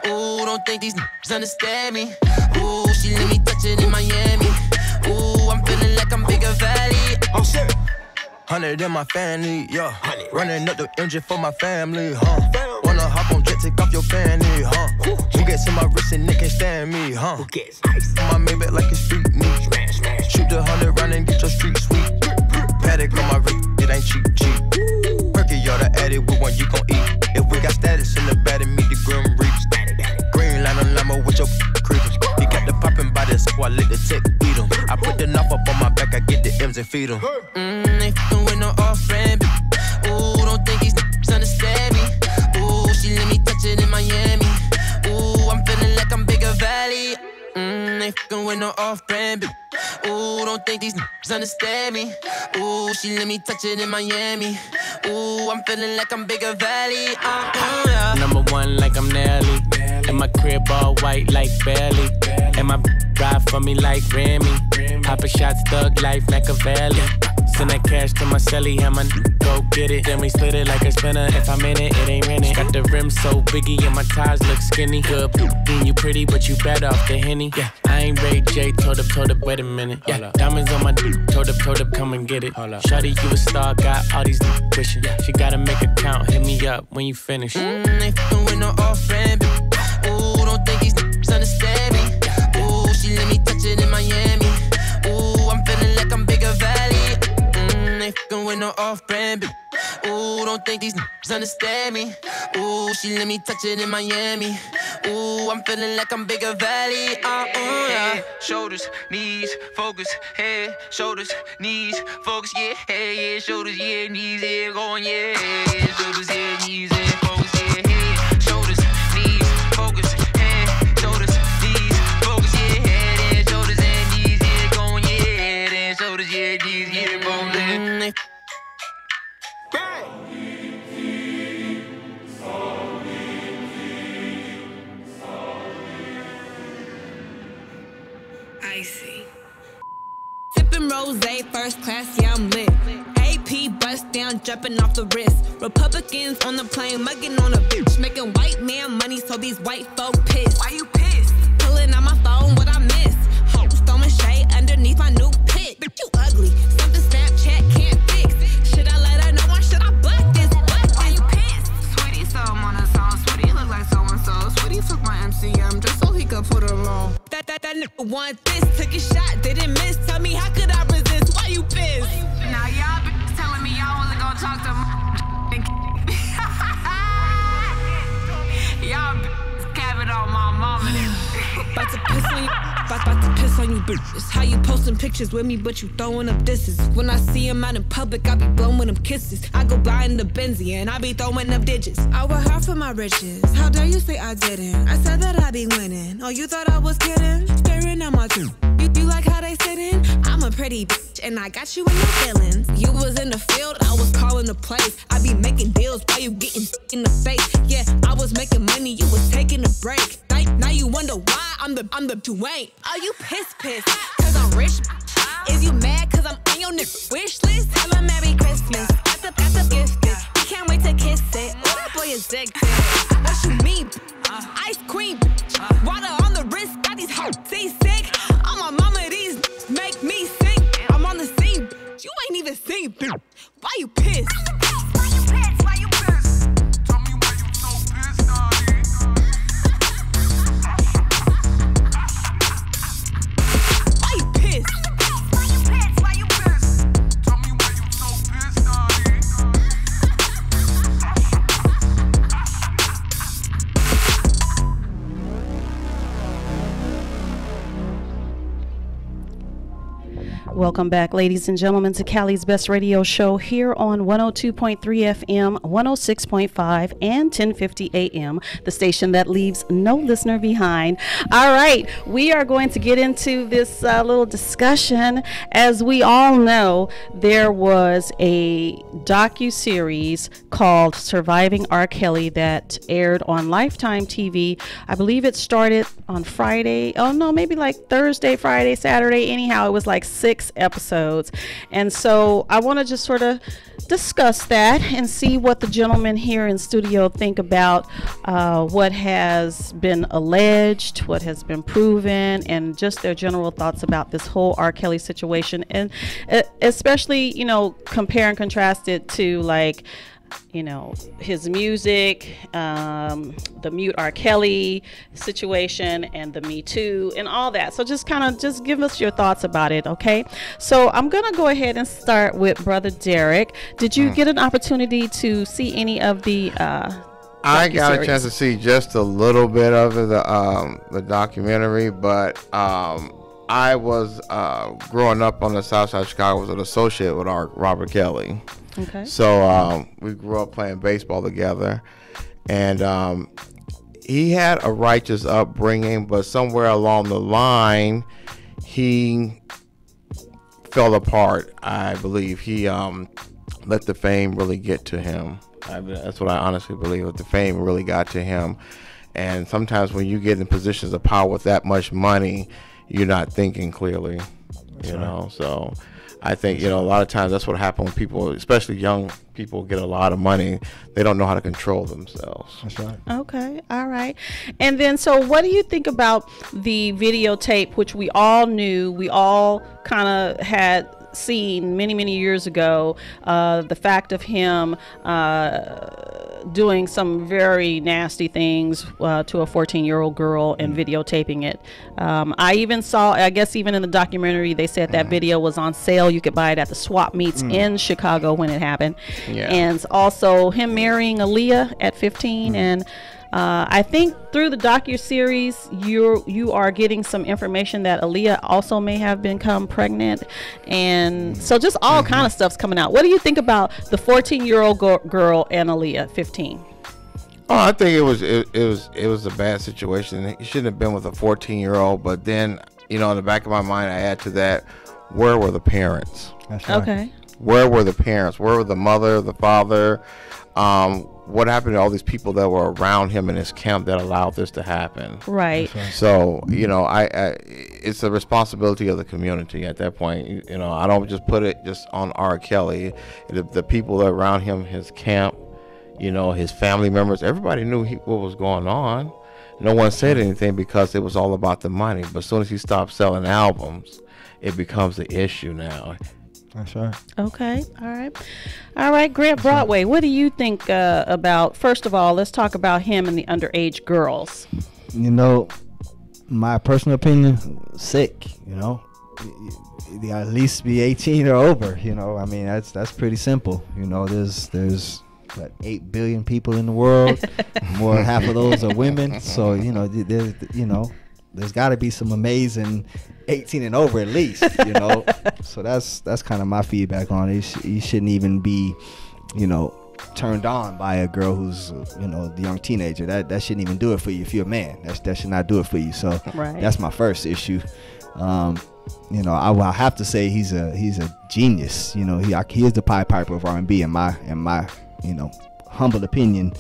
Ooh, don't think these understand me. Ooh, she let me touch it in Miami. Ooh, I'm feeling like I'm Bigger Valley. I'm sick. 100 in my family, yeah. Running up the engine for my family, huh? Wanna hop on jet, take off your fanny, huh? Who gets in my wrist and they can't stand me, huh? My Maybach like a street meat. Shoot the 100 round and get your street sweet. Paddock on my wrist, it ain't cheap. Perky, y'all the added with one you gon' eat. If we got status in the bed and meet the Grim Reaps. Green line on limo with your creepers. He got the poppin' by this, so I let the tech beat him. I put the knife up on my back, I get the M's and feed him. They fuckin' with no off-friend. Ooh, don't think these understand me. Ooh, she let me touch it in Miami. Ooh, I'm feeling like I'm Bigger Valley. They fuckin' with no off-brand. Ooh, don't think these understand me. Ooh, she let me touch it in Miami. Ooh, I'm feeling like I'm Bigger Valley. Yeah. Number one like I'm Nelly. And my crib all white like Belly. And my ride for me like Remy. Poppin' shots, thug life, Machiavelli. Send that cash to my celly, have my go get it. Then we split it like a spinner. If I'm in it, it ain't rented. Got the rim so biggie and my ties look skinny. Good, and you pretty, but you better off the Henny. Yeah, I ain't Ray J, told up, wait a minute. Yeah, diamonds on my told up, come and get it. Shawty, you a star, got all these wishing. She gotta make a count, hit me up when you finish. They fucking with no off-friend. Ooh, don't think these understand me. Ooh, she let me touch it in Miami. Ooh, I'm feeling like I'm Bigger Valley. They fucking with no off-brand. Ooh, don't think these understand me. Ooh, she let me touch it in Miami. Ooh, I'm feeling like I'm Bigger Valley. Yeah. Shoulders, knees, focus, head, shoulders, knees, focus, yeah, head, yeah, shoulders, yeah, knees, yeah, going, yeah, shoulders, yeah, knees, yeah, focus, yeah, head, shoulders, knees, focus, head, shoulders, knees, focus, yeah, head, and shoulders, and knees, yeah, going, yeah, head, and shoulders, yeah, knees, yeah, focus, yeah. Icy. Sipping rosé, first class, yeah, I'm lit. AP bust down, jumping off the wrist. Republicans on the plane, mugging on a bitch. Making white man money, so these white folk pissed. Why you pissed? Pulling out my phone, what I miss. Hoes throwing shade underneath my new pic. Bitch, you ugly, something Snapchat can't fix. Should I let her know or should I block this? Why you pissed? Sweetie, so I'm on a song. Sweetie, look like so-and-so. Sweetie took my MCM just so he could put her on. That nigga want this, took a shot, didn't miss. Tell me, how could I resist? Why you pissed? Now y'all be telling me y'all only gonna talk to me bitches. How you posting pictures with me, but you throwing up disses. When I see him out in public, I be blowing them kisses. I go by in the Benzie and I be throwing up digits. I work hard for my riches. How dare you say I didn't? I said that I be winning. Oh, you thought I was kidding? Staring at my tooth. You like how they sitting? I'm a pretty bitch and I got you in your feelings. You was in the field, I was calling the place. I be making deals while you getting in the face. Yeah, I was making money, you was taking a break. Now you wonder why I'm the you ain't. Are you pissed cause I'm rich? Is you mad cause I'm on your nigga wish list? Tell him Merry Christmas. Got the gift. He can't wait to kiss it. Oh, that boy is addicted. What you mean? Ice cream. Water on the wrist. Got these hoes seasick. On my mama, these make me sick. I'm on the scene. You ain't even seen. Why you pissed? Why you pissed? Why you pissed? Tell me why you so pissed, honey. Why you pissed? Why you pissed? Why you pissed? Tell me why you so pissed, honey. Welcome back, ladies and gentlemen, to Cali's Best Radio Show here on 102.3 FM, 106.5, and 1050 AM, the station that leaves no listener behind. All right, we are going to get into this little discussion. As we all know, there was a docu-series called Surviving R. Kelly that aired on Lifetime TV. I believe it started on Friday. Oh, no, maybe like Thursday, Friday, Saturday. Anyhow, it was like 6 episodes. And so I want to just sort of discuss that and see what the gentlemen here in studio think about what has been alleged, what has been proven, and just their general thoughts about this whole R. Kelly situation. And especially, you know, compare and contrast it to, like, you know, his music, the Mute R. Kelly situation, and the Me Too, and all that. So just kind of just give us your thoughts about it, okay? So I'm going to go ahead and start with Brother Derek. Did you get an opportunity to see any of the I got a chance to see just a little bit of the documentary, but I was growing up on the south side of Chicago, was an associate with Robert Kelly. Okay. So we grew up playing baseball together, and he had a righteous upbringing, but somewhere along the line, he fell apart. I believe he let the fame really get to him. That's what I honestly believe. That the fame really got to him, and sometimes when you get in positions of power with that much money, you're not thinking clearly. You know, so. I think, you know, a lot of times that's what happens when people, especially young people, get a lot of money. They don't know how to control themselves. That's right. Okay. All right. And then, so what do you think about the videotape, which we all knew, we all kind of had seen many years ago, the fact of him doing some very nasty things to a 14-year-old girl and videotaping it. I even saw, I guess even in the documentary, they said that video was on sale. You could buy it at the swap meets in Chicago when it happened. Yeah. And also him marrying Aaliyah at 15. And I think through the docu-series, you are getting some information that Aaliyah also may have become pregnant, and so just all kind of stuff's coming out. What do you think about the 14-year-old girl and Aaliyah, 15? Oh, I think it was a bad situation. He shouldn't have been with a 14-year-old. But then, you know, in the back of my mind, I add to that, where were the parents? That's right. Okay. Where were the parents? Where were the mother, the father? What happened to all these people that were around him in his camp that allowed this to happen? Right. So, you know, I it's a responsibility of the community at that point. You know, I don't just put it just on R. Kelly. The people around him, his camp, you know, his family members, everybody knew what was going on. No one said anything because it was all about the money. But as soon as he stopped selling albums, it becomes the issue now. That's right. Okay. All right, Grant Broadway, what do you think about, first of all, let's talk about him and the underage girls. You know, my personal opinion, sick, you know. They gotta at least be 18 or over, you know. I mean, that's pretty simple. You know, there's what, 8 billion people in the world. More than half of those are women. So, you know, there's, you know, there's got to be some amazing 18 and over at least, you know. So that's kind of my feedback on it. You shouldn't even be, you know, turned on by a girl who's, you know, the young teenager. That shouldn't even do it for you. If you're a man, that should not do it for you. So that's my first issue. You know, I have to say he's a genius. You know, he is the Pied Piper of R&B in my you know, humble opinion.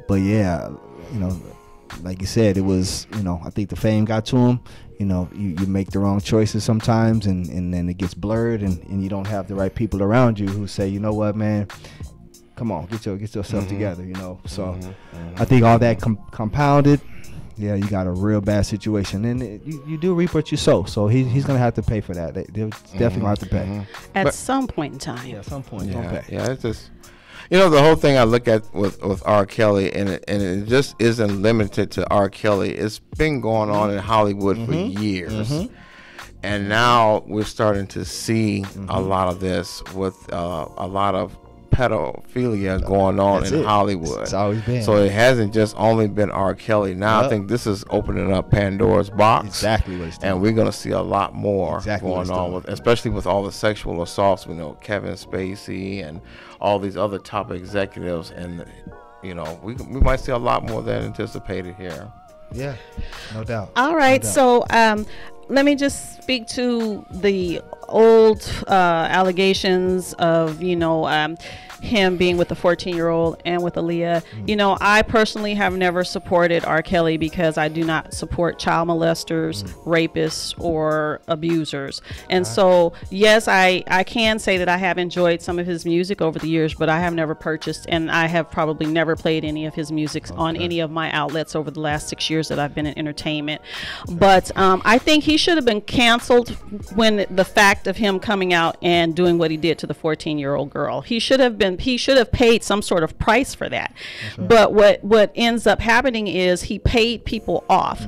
But yeah, you know, like you said, it was, you know, I think the fame got to him. You know, you make the wrong choices sometimes, and then it gets blurred, and you don't have the right people around you who say, you know what, man, come on, get yourself together, you know. So I think all that compounded, yeah, you got a real bad situation, and you do reap what you sow. So he's gonna have to pay for that. They're definitely gonna have to pay at some point in time. Yeah, at some point, don't pay. Yeah, it's just, you know, the whole thing I look at with R. Kelly, and it just isn't limited to R. Kelly. It's been going on in Hollywood for years, and now we're starting to see a lot of this with a lot of pedophilia going on in Hollywood. It's always been. So it hasn't just only been R. Kelly. Now I think this is opening up Pandora's box. Exactly what it's doing. And we're going to see a lot more going on with, especially with all the sexual assaults. We know Kevin Spacey and all these other top executives, and you know, we might see a lot more than anticipated here. Yeah, no doubt. All right, so let me just speak to the old allegations of, you know, him being with a 14-year-old and with Aaliyah. You know, I personally have never supported R. Kelly because I do not support child molesters, rapists, or abusers. And so, yes, I can say that I have enjoyed some of his music over the years, but I have never purchased, and I have probably never played any of his music on any of my outlets over the last 6 years that I've been in entertainment. But I think he should have been canceled when the fact of him coming out and doing what he did to the 14-year-old girl. He should have paid some sort of price for that. But what ends up happening is he paid people off.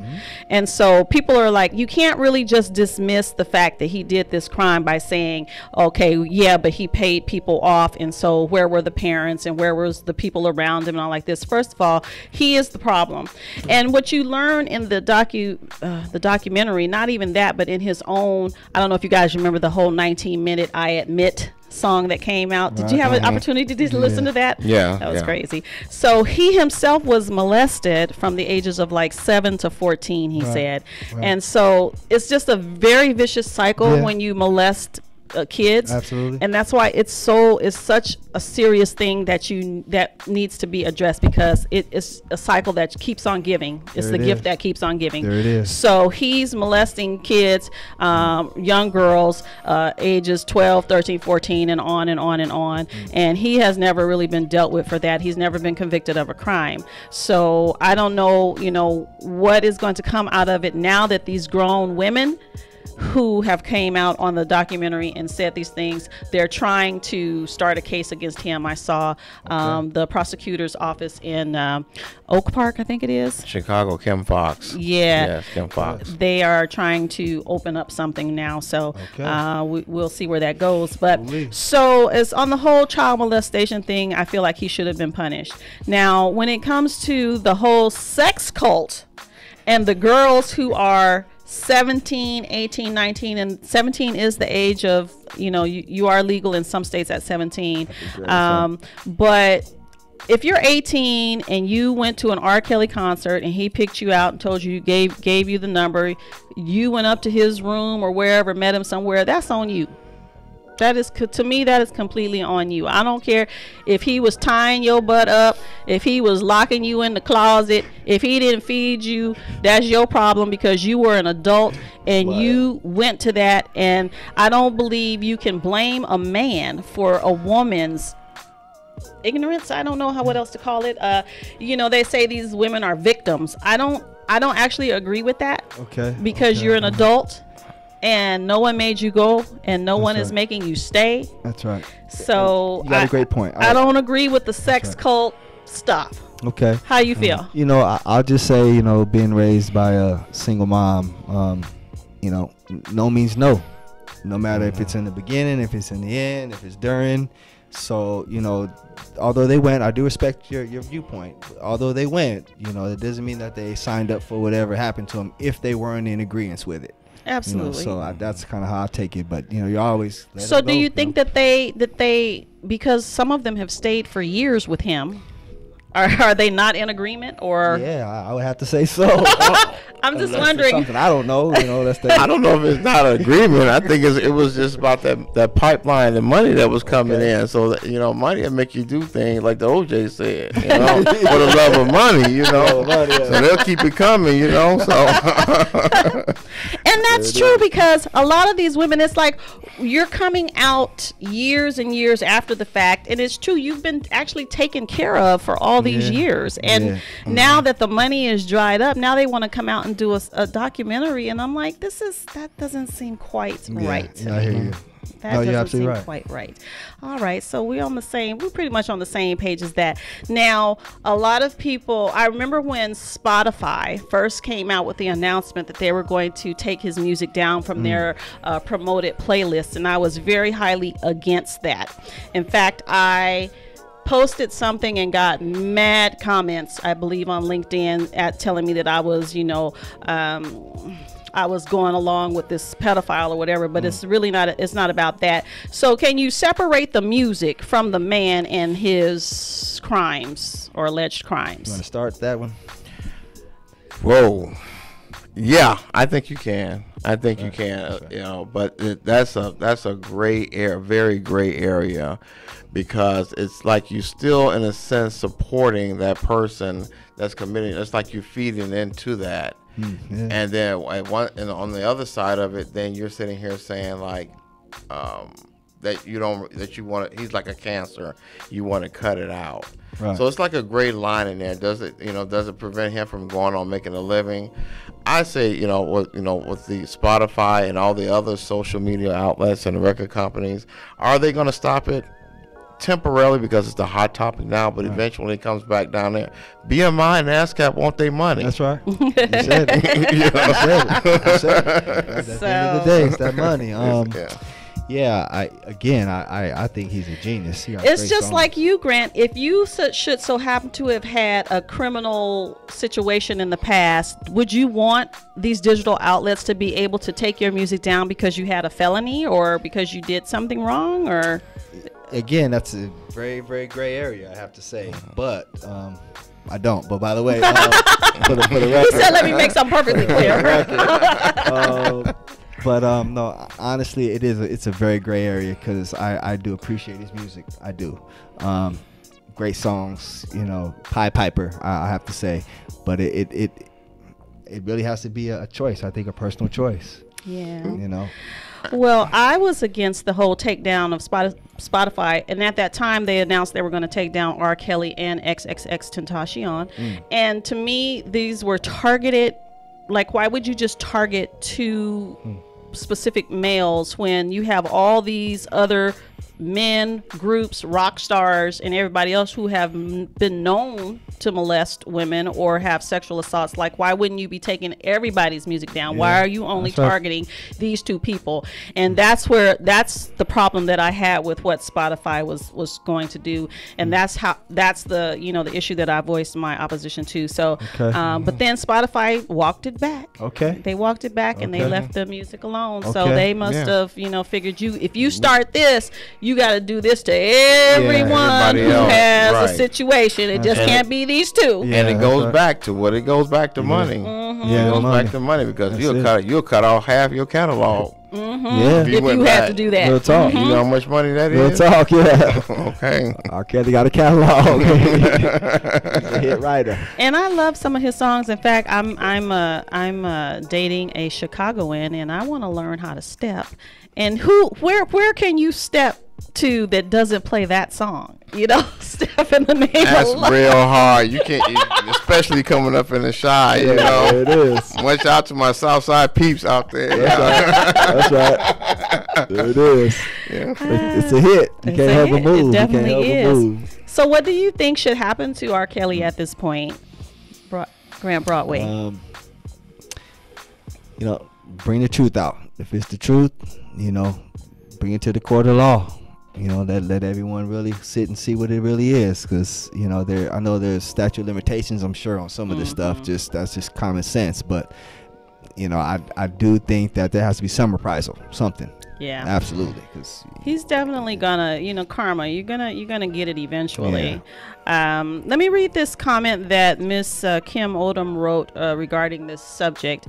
And so people are like, you can't really just dismiss the fact that he did this crime by saying, okay, yeah, but he paid people off, and so where were the parents and where was the people around him and all like this. First of all, he is the problem. And what you learn in the documentary, not even that, but in his own, I don't know if you guys remember the whole 19-minute I Admit song that came out. Did you have an opportunity to listen to that? Yeah. That was crazy. So he himself was molested from the ages of like 7 to 14, he said. And so it's just a very vicious cycle when you molest kids. Absolutely. And that's why it's such a serious thing that needs to be addressed, because it is a cycle that keeps on giving. It's the gift that keeps on giving. There it is. So he's molesting kids, young girls, ages 12, 13, 14, and on and on and on. And he has never really been dealt with for that. He's never been convicted of a crime. So I don't know, you know, what is going to come out of it now that these grown women who have came out on the documentary and said these things, they're trying to start a case against him. I saw the prosecutor's office in Oak Park, I think it is. Chicago, Kim Fox. Yeah. Yes, Kim Fox. They are trying to open up something now, so we'll see where that goes. But so as on the whole child molestation thing, I feel like he should have been punished. Now, when it comes to the whole sex cult and the girls who are 17, 18, 19, and 17 is the age of, you know, you are legal in some states at 17. But if you're 18 and you went to an R. Kelly concert and he picked you out and told you, gave you the number, you went up to his room or wherever, met him somewhere, that's on you. That is, to me, that is completely on you. I don't care if he was tying your butt up, if he was locking you in the closet, if he didn't feed you, that's your problem, because you were an adult and you went to that. And I don't believe you can blame a man for a woman's ignorance. I don't know what else to call it. You know, they say these women are victims. I don't actually agree with that. Because you're an adult. And no one made you go, and no one is making you stay. That's right. So you got a great point. I don't agree with the sex cult stuff. Okay. How you feel? You know, I'll just say, you know, being raised by a single mom, you know, no means no. No matter if it's in the beginning, if it's in the end, if it's during. So, although they went, I do respect your viewpoint. Although they went, it doesn't mean that they signed up for whatever happened to them if they weren't in agreement with it. Absolutely. That's kind of how I take it. But you always. So do you think that they because some of them have stayed for years with him? Are they not in agreement, or? Yeah, I would have to say so. I'm just wondering. Something I don't know. That's the. I don't know if it's not an agreement. I think it was just about that pipeline, the money that was coming in. So that, money will make you do things like the OJ said, for the love of money, So they'll keep it coming, So. And that's true, because a lot of these women, it's like you're coming out years and years after the fact, and it's true, you've been actually taken care of for all these years, and now that the money is dried up, now they want to come out and do a documentary, and I'm like, that doesn't seem quite right to me. I hear you. That doesn't seem quite right. All right, so we're pretty much on the same page as that. Now, a lot of people, I remember when Spotify first came out with the announcement that they were going to take his music down from their promoted playlists, and I was very highly against that. In fact, I posted something and got mad comments, I believe, on LinkedIn at telling me that I was, I was going along with this pedophile or whatever, but it's really not. It's not about that. So, can you separate the music from the man and his crimes or alleged crimes? You want to start that one? Whoa. Yeah, I think you can. You can. But that's a gray area, very gray area, because it's like you still, in a sense, supporting that person that's committing. It's like you're feeding into that. And then on the other side of it, then you're sitting here saying like he's like a cancer, you want to cut it out. Right. So it's like a gray line in there. Does it prevent him from going on making a living? I say, with the Spotify and all the other social media outlets and the record companies, are they going to stop it? Temporarily, because it's the hot topic now, but eventually it comes back down there. BMI and ASCAP want their money. That's right. You said it. You said it. At the end of the day, it's that money. I think he's a genius. It's just like you, Grant. If you should so happen to have had a criminal situation in the past, would you want these digital outlets to be able to take your music down because you had a felony or because you did something wrong? Or again, that's a very, very gray area, I have to say. But I don't. But by the way, for the record, he said, "Let me make something perfectly clear." But no, honestly, it's a very gray area, because I do appreciate his music. I do. Great songs, Pied Piper, I have to say. But it really has to be a choice. I think a personal choice. Yeah. Well, I was against the whole takedown of Spotify, and at that time they announced they were going to take down R. Kelly and XXXTentacion. And to me, these were targeted. Like, why would you just target two specific males when you have all these other men, groups, rock stars, and everybody else who have been known to molest women or have sexual assaults? Like, why wouldn't you be taking everybody's music down? Why are you only targeting these two people? And that's the problem that I had with what Spotify was going to do, and that's the the issue that I voiced my opposition to. So but then Spotify walked it back. They walked it back, and they left the music alone. So they must have figured, if you start this, you got to do this to everyone who has a situation. It just can't be these two. And it goes back to money. It goes back to money, because you'll cut off half your catalog. If you have to do that. Real talk. You know how much money that Real is? Real talk, yeah. Okay. R. Kelly got a catalog. He's a hit writer. And I love some of his songs. In fact, I'm dating a Chicagoan, and I want to learn how to step. And where can you step to that doesn't play that song? Step in the name That's of love. real hard. You can't, especially coming up in the shy. It is. Watch out to my Southside peeps out there. That's right. There it is. Yeah. It's a hit. You can't help but move. It definitely is. So, what do you think should happen to R. Kelly at this point, Grant Broadway? Bring the truth out. If it's the truth, bring it to the court of law. You know, let everyone really sit and see what it really is, because you know I know there's statute of limitations, I'm sure, on some of this stuff. That's just common sense, but you know, I do think that there has to be some reprisal, something. Yeah, absolutely, because he's definitely gonna, you know, karma. You're gonna get it eventually. Yeah. Let me read this comment that Miss Kim Odom wrote regarding this subject.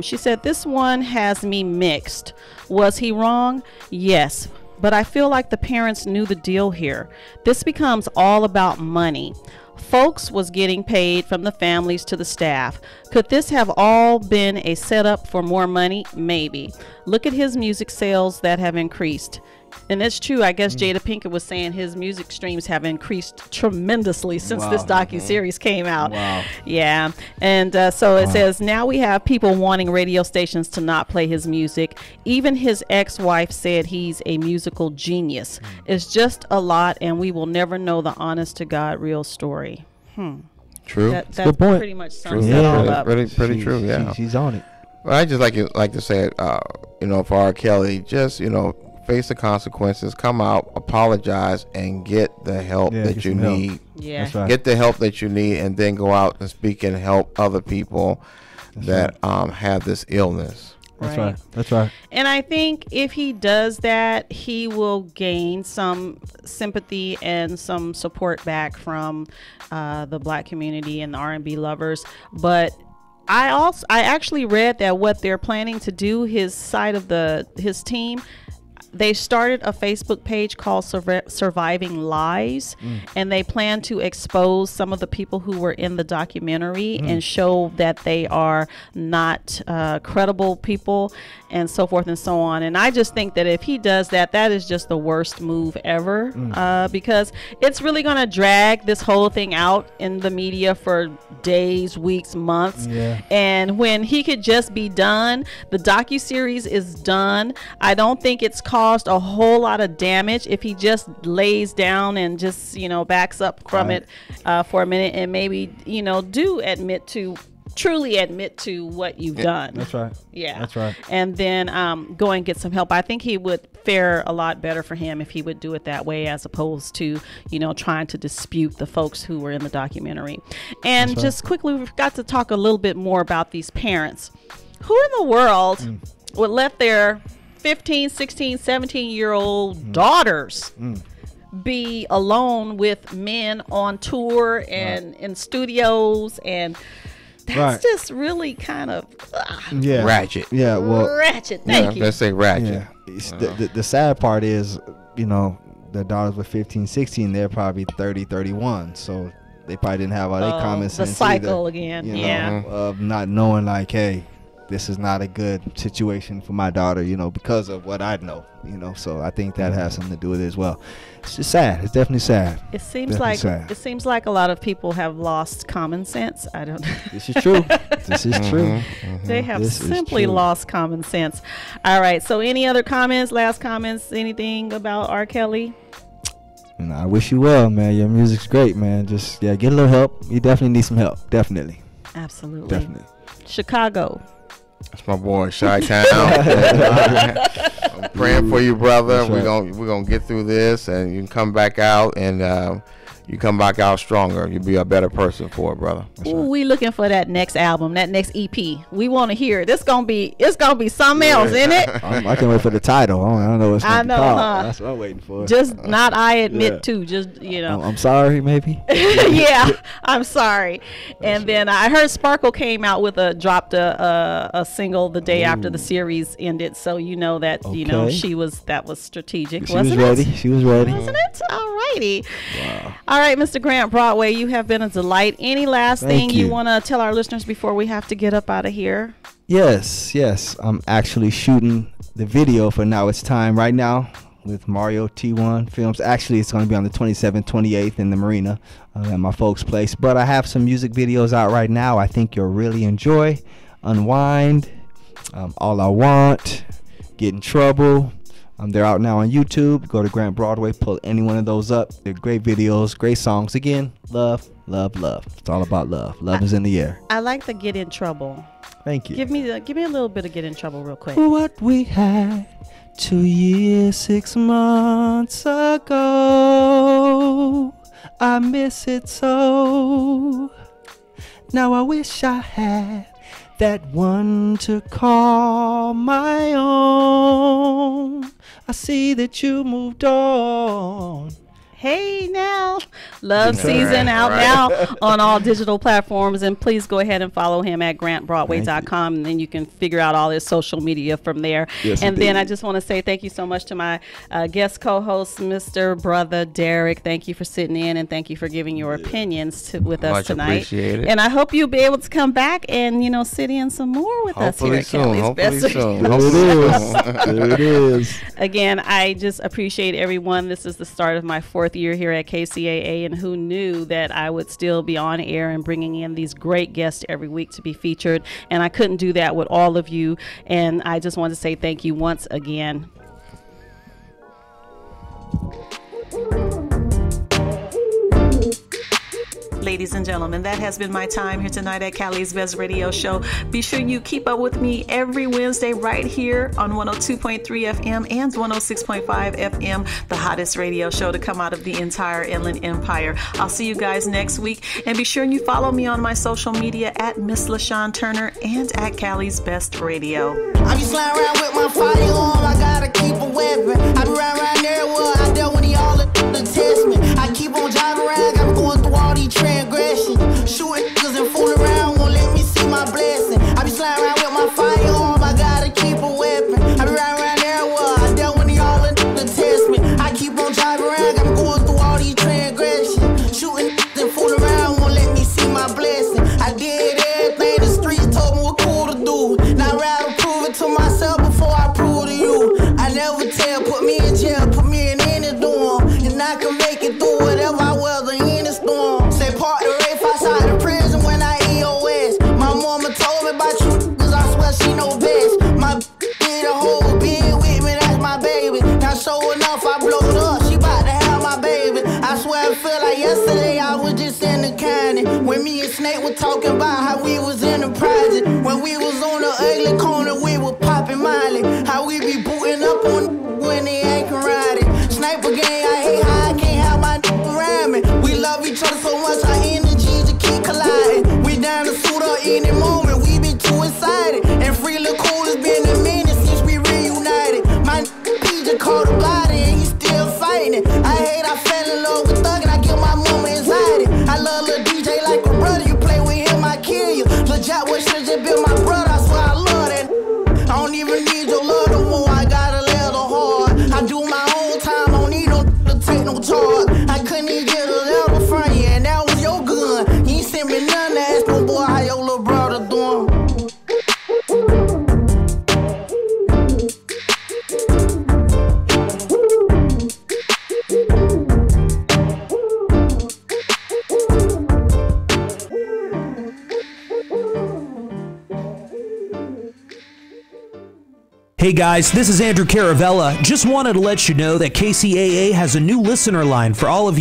She said, "This one has me mixed. Was he wrong? Yes. But I feel like the parents knew the deal here. This becomes all about money. Folks was getting paid from the families to the staff. Could this have all been a setup for more money? Maybe. Look at his music sales that have increased." And it's true. I guess Jada Pinkett was saying his music streams have increased tremendously since this docuseries came out. Wow. Yeah. And so it says, now we have people wanting radio stations to not play his music. Even his ex-wife said he's a musical genius. It's just a lot, and we will never know the honest to God real story. True. That good point. pretty much sums it all up. Pretty true. Yeah. She's on it. Well, I just like to say, you know, for R. Kelly, just, you know, face the consequences, come out, apologize, and get the help that you need. Yeah. That's right. Get the help that you need, and then go out and speak and help other people that have this illness. That's right. That's right. And I think if he does that, he will gain some sympathy and some support back from the Black community and the R&B lovers. But I actually read that what they're planning to do, his side of his team, they started a Facebook page called Surviving Lies, and they plan to expose some of the people who were in the documentary and show that they are not credible people, and so forth and so on. And I just think that if he does that, that is just the worst move ever, because it's really going to drag this whole thing out in the media for days, weeks, months. Yeah. And when he could just be done, the docuseries is done. I don't think it's caused a whole lot of damage if he just lays down and just, you know, backs up from it for a minute, and maybe, you know, truly admit to what you've done. That's right. Yeah. That's right. And then go and get some help. I think he would fare a lot better for him if he would do it that way, as opposed to, you know, trying to dispute the folks who were in the documentary. And just quickly, we've got to talk a little bit more about these parents. Who in the world would let their 15, 16, 17-year-old daughters be alone with men on tour and in studios, and that's just really kind of ratchet. Yeah, well, ratchet. Thank you. Let's say ratchet. Yeah. The sad part is, you know, the daughters were 15, 16, they're probably 30, 31, so they probably didn't have all their common sense the cycle either, again. you know, of not knowing, like, hey, this is not a good situation for my daughter, you know, because of what I know, you know. So I think that has something to do with it as well. It's just sad. It's definitely sad. It seems like a lot of people have lost common sense. I don't. This is true. This is true. They have simply lost common sense. All right. So any other comments? Last comments? Anything about R. Kelly? And I wish you well, man. Your music's great, man. Just get a little help. You definitely need some help. Definitely. Absolutely. Definitely. Chicago. That's my boy, Chi-Town. I'm praying for you, brother. We're gonna get through this, and you can come back out, and you come back out stronger. You'll be a better person for it, brother. Ooh, we looking for that next album, that next EP. We want to hear it. It's gonna be something else, isn't it? I can't wait for the title. I don't know what's gonna be called. That's what I'm waiting for. Just not I admit to. Just, you know. I'm sorry, maybe. Yeah, I'm sorry. And then I heard Sparkle came out with dropped a single the day after the series ended. So you know that you know that was strategic. She was ready. She was ready. Wasn't it? All righty. Wow. All right, Mr. Grant Broadway, you have been a delight. Any last thing you want to tell our listeners before we have to get up out of here? Yes. I'm actually shooting the video for Now It's Time right now with Mario T1 Films. Actually, it's going to be on the 27th, 28th in the Marina at my folks' place. But I have some music videos out right now I think you'll really enjoy. Unwind, All I Want, Get in Trouble. They're out now on YouTube. Go to Grant Broadway, pull any one of those up. They're great videos, great songs. Again, love Love, love. It's all about love. Love is in the air. I like the get in trouble. Thank you. Give me a little bit of get in trouble real quick. What we had 2 years, 6 months ago, I miss it so. Now I wish I had that one to call my own. I see that you moved on. Hey now, Love Season out now on all digital platforms, and please go ahead and follow him at grantbroadway.com, and then you can figure out all his social media from there. Yes, and indeed. then I just want to say thank you so much to my guest co-host, Mr. Brother Derek. Thank you for sitting in, and thank you for giving your opinions with us Much tonight. appreciated. And I hope you'll be able to come back and sit in some more with us here at Cali's Best. There it is. Again, I just appreciate everyone. This is the start of my 4th year here at KCAA, and who knew that I would still be on air and bringing in these great guests every week to be featured. And I couldn't do that with all of you. And I just want to say thank you once again. Ladies and gentlemen, that has been my time here tonight at Cali's Best Radio Show. Be sure you keep up with me every Wednesday right here on 102.3 FM and 106.5 FM, the hottest radio show to come out of the entire Inland Empire. I'll see you guys next week, and be sure you follow me on my social media at Miss LaShawn Turner and at Cali's Best Radio. I be sliding around with my firearm, I gotta keep a weapon. I be riding around everywhere, I dealt when y'all to test me. I keep on driving around, got me going through all these transgressions. Shooting niggas and fooling around, won't let me see my blessing. I be sliding around with my firearm, I gotta keep a weapon. I be riding around everywhere, I dealt when y'all to test me. I keep on driving around, got me going through all these transgressions. Shooting niggas and fooling around, won't let me see my blessing. I did everything the streets told me what cool to do. Now I'd rather prove it to myself before I prove to you. I never tell, put me in jail, put me in any dorm, and I can make it through whatever I weather in the storm. Say park the rape outside the prison when I EOS. My mama told me about you, cause I swear she know best. My did a whole being with me, that's my baby. Now sure enough, I blowed up, she about to have my baby. I swear I feel like yesterday I was just in the county when me and Snake were talking about how we was in the project. When we was on the ugly corner, we were popping Miley. How we be booting up on when they ain't karate. Sniper gang, I hate how I can't have my around me. We love each other so much, our energies to keep colliding. We down to suit up any moment, we be too excited. And Free Lil' Cool has been a minute since we reunited. My PJ caught a body and he still fighting it. I hate I fell in love with Thug and I give my mama anxiety. I love Lil' DJ like a brother, you play with him, I kill you. Lil' Jack was should've just been my brother, I swear I love that. I don't even need your love no more, I got a leather hard. I do my own time, I don't need no to take no charge. I couldn't even get a letter from you, and that was your gun. You ain't sent me none to ask no boy how your little brother doing. Hey guys, this is Andrew Caravella. Just wanted to let you know that KCAA has a new listener line for all of you